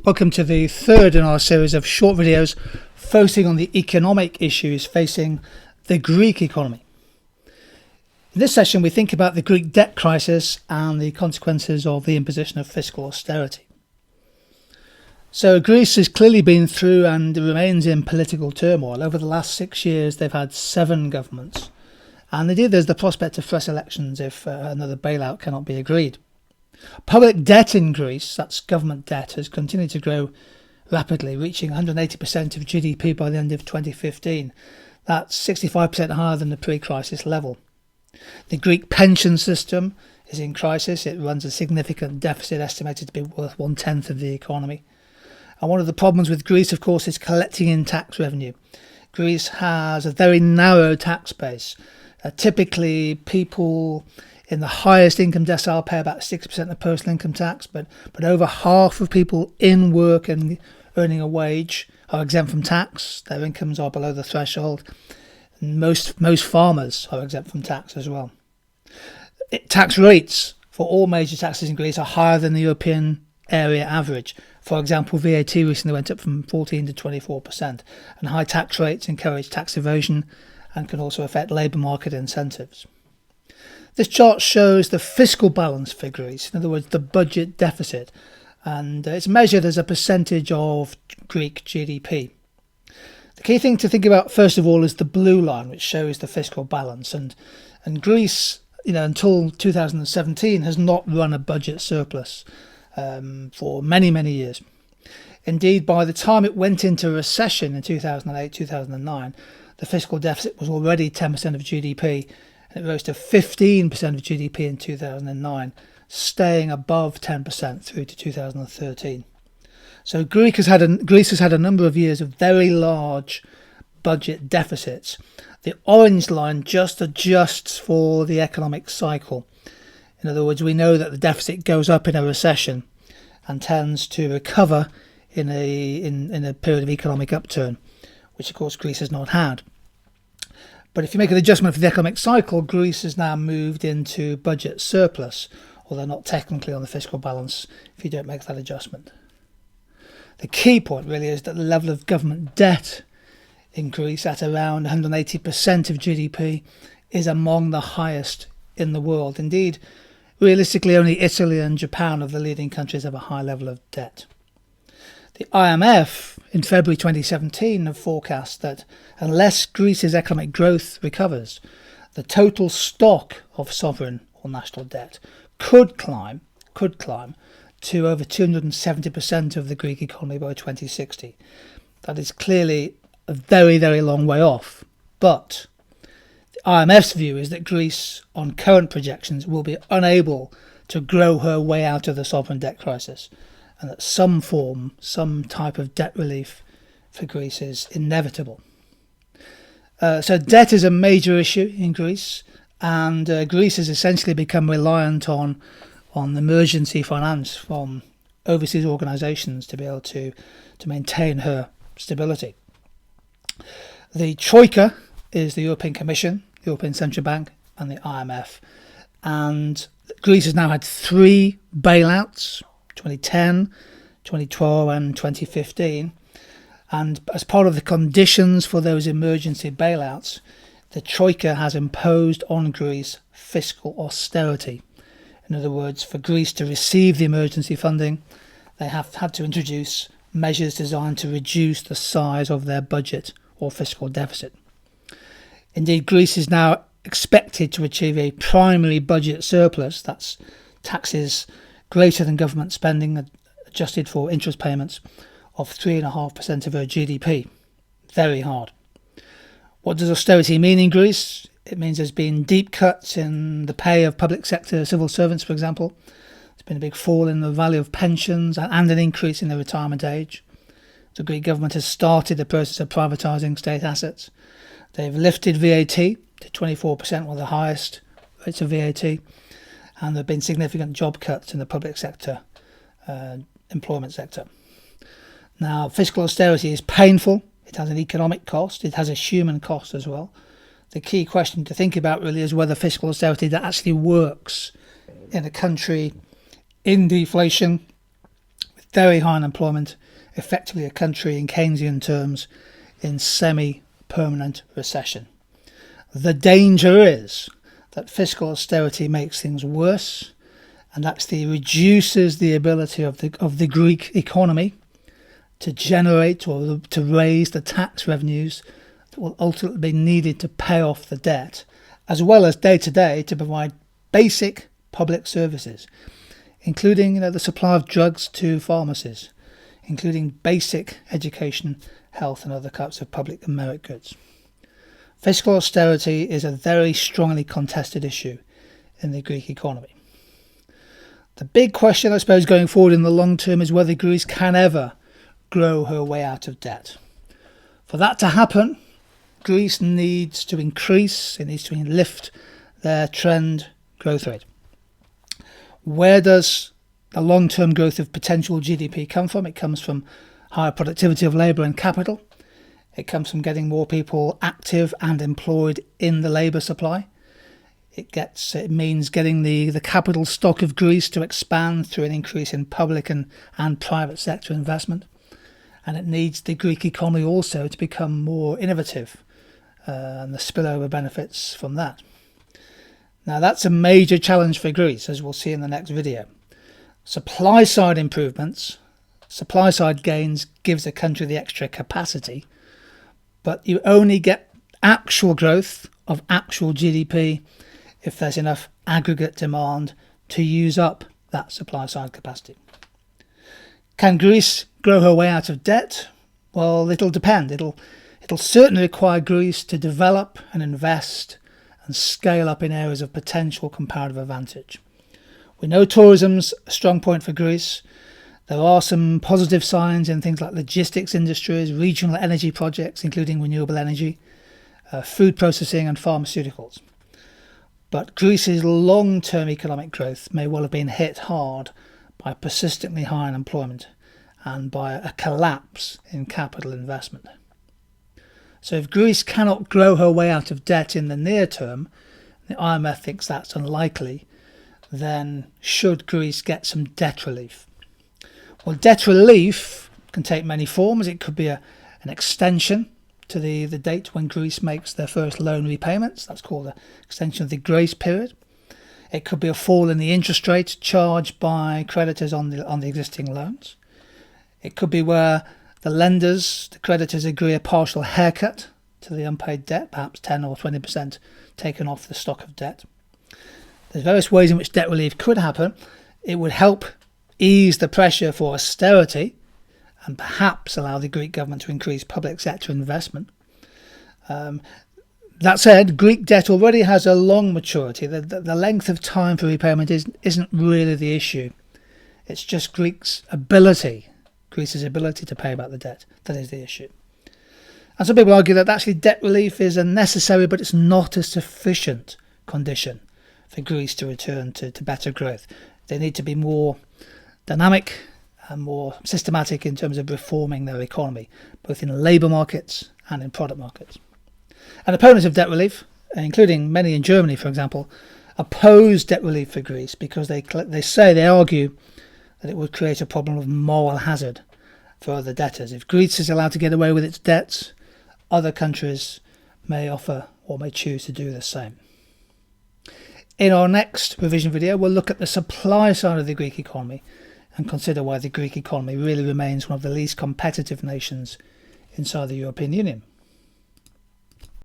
Welcome to the third in our series of short videos focusing on the economic issues facing the Greek economy. In this session, we think about the Greek debt crisis and the consequences of the imposition of fiscal austerity. So Greece has clearly been through and remains in political turmoil. Over the last 6 years, they've had 7 governments. And indeed, there's the prospect of fresh elections if another bailout cannot be agreed. Public debt in Greece, that's government debt, has continued to grow rapidly, reaching 180% of GDP by the end of 2015. That's 65% higher than the pre-crisis level. The Greek pension system is in crisis. It runs a significant deficit, estimated to be worth 1/10 of the economy. And one of the problems with Greece, of course, is collecting in tax revenue. Greece has a very narrow tax base. Typically, people in the highest income decile pay about 6% of personal income tax, but over half of people in work and earning a wage are exempt from tax. Their incomes are below the threshold. And most farmers are exempt from tax as well. Tax rates for all major taxes in Greece are higher than the European area average. For example, VAT recently went up from 14 to 24%, and high tax rates encourage tax evasion and can also affect labour market incentives. This chart shows the fiscal balance for Greece, in other words, the budget deficit, and it's measured as a percentage of Greek GDP. The key thing to think about, first of all, is the blue line, which shows the fiscal balance. And Greece, until 2017, has not run a budget surplus for many, many years. Indeed, by the time it went into recession in 2008, 2009, the fiscal deficit was already 10% of GDP. It rose to 15% of GDP in 2009, staying above 10% through to 2013. So Greece has had a number of years of very large budget deficits. The orange line just adjusts for the economic cycle. In other words, we know that the deficit goes up in a recession and tends to recover in a period of economic upturn, which of course Greece has not had. But if you make an adjustment for the economic cycle, Greece has now moved into budget surplus, although not technically on the fiscal balance if you don't make that adjustment. The key point really is that the level of government debt in Greece at around 180% of GDP is among the highest in the world. Indeed, realistically, only Italy and Japan of the leading countries have a high level of debt. The IMF in February 2017 have forecast that unless Greece's economic growth recovers, the total stock of sovereign or national debt could climb to over 270% of the Greek economy by 2060. That is clearly a very, very long way off. But the IMF's view is that Greece, on current projections, will be unable to grow her way out of the sovereign debt crisis, and that some type of debt relief for Greece is inevitable. So debt is a major issue in Greece, and Greece has essentially become reliant on emergency finance from overseas organisations to be able to maintain her stability. The Troika is the European Commission, the European Central Bank, and the IMF. And Greece has now had 3 bailouts, 2010, 2012 and 2015. And as part of the conditions for those emergency bailouts, the Troika has imposed on Greece fiscal austerity. In other words, for Greece to receive the emergency funding, they have had to introduce measures designed to reduce the size of their budget or fiscal deficit. Indeed, Greece is now expected to achieve a primary budget surplus, that's taxes greater than government spending adjusted for interest payments, of 3.5% of her GDP. Very hard. What does austerity mean in Greece? It means there's been deep cuts in the pay of public sector civil servants, for example. There's been a big fall in the value of pensions and an increase in the retirement age. The Greek government has started the process of privatising state assets. They've lifted VAT to 24%, one of the highest rates of VAT, and there have been significant job cuts in the public sector, employment sector. Now, fiscal austerity is painful. It has an economic cost. It has a human cost as well. The key question to think about really is whether fiscal austerity that actually works in a country in deflation, with very high unemployment, effectively a country in Keynesian terms in semi-permanent recession. The danger is that fiscal austerity makes things worse and actually reduces the ability of the Greek economy to generate or to raise the tax revenues that will ultimately be needed to pay off the debt, as well as day to day to provide basic public services, including the supply of drugs to pharmacies, including basic education, health and other types of public and merit goods. Fiscal austerity is a very strongly contested issue in the Greek economy. The big question, I suppose, going forward in the long term is whether Greece can ever grow her way out of debt. For that to happen, Greece needs to lift their trend growth rate. Where does the long-term growth of potential GDP come from? It comes from higher productivity of labour and capital. It comes from getting more people active and employed in the labour supply. It means getting the capital stock of Greece to expand through an increase in public and private sector investment. And it needs the Greek economy also to become more innovative and the spillover benefits from that. Now that's a major challenge for Greece, as we'll see in the next video. Supply side improvements, supply side gains gives a country the extra capacity, but you only get actual growth of actual GDP if there's enough aggregate demand to use up that supply side capacity. Can Greece grow her way out of debt? Well, it'll depend. It'll certainly require Greece to develop and invest and scale up in areas of potential comparative advantage. We know tourism's a strong point for Greece. There are some positive signs in things like logistics industries, regional energy projects, including renewable energy, food processing and pharmaceuticals. But Greece's long-term economic growth may well have been hit hard by persistently high unemployment and by a collapse in capital investment. So if Greece cannot grow her way out of debt in the near term, the IMF thinks that's unlikely, then should Greece get some debt relief? Well, debt relief can take many forms. It could be an extension to the date when Greece makes their first loan repayments. That's called an extension of the grace period. It could be a fall in the interest rate charged by creditors on the existing loans. It could be where the creditors agree a partial haircut to the unpaid debt, perhaps 10 or 20% taken off the stock of debt. There's various ways in which debt relief could happen. It would help ease the pressure for austerity and perhaps allow the Greek government to increase public sector investment. That said, Greek debt already has a long maturity. The length of time for repayment isn't really the issue. It's just Greece's ability to pay back the debt that is the issue. And some people argue that actually debt relief is a necessary but it's not a sufficient condition for Greece to return to better growth. They need to be more dynamic and more systematic in terms of reforming their economy, both in labour markets and in product markets. And opponents of debt relief, including many in Germany, for example, oppose debt relief for Greece because they argue that it would create a problem of moral hazard for other debtors. If Greece is allowed to get away with its debts, other countries may offer or may choose to do the same. In our next revision video, we'll look at the supply side of the Greek economy and consider why the Greek economy really remains one of the least competitive nations inside the European Union.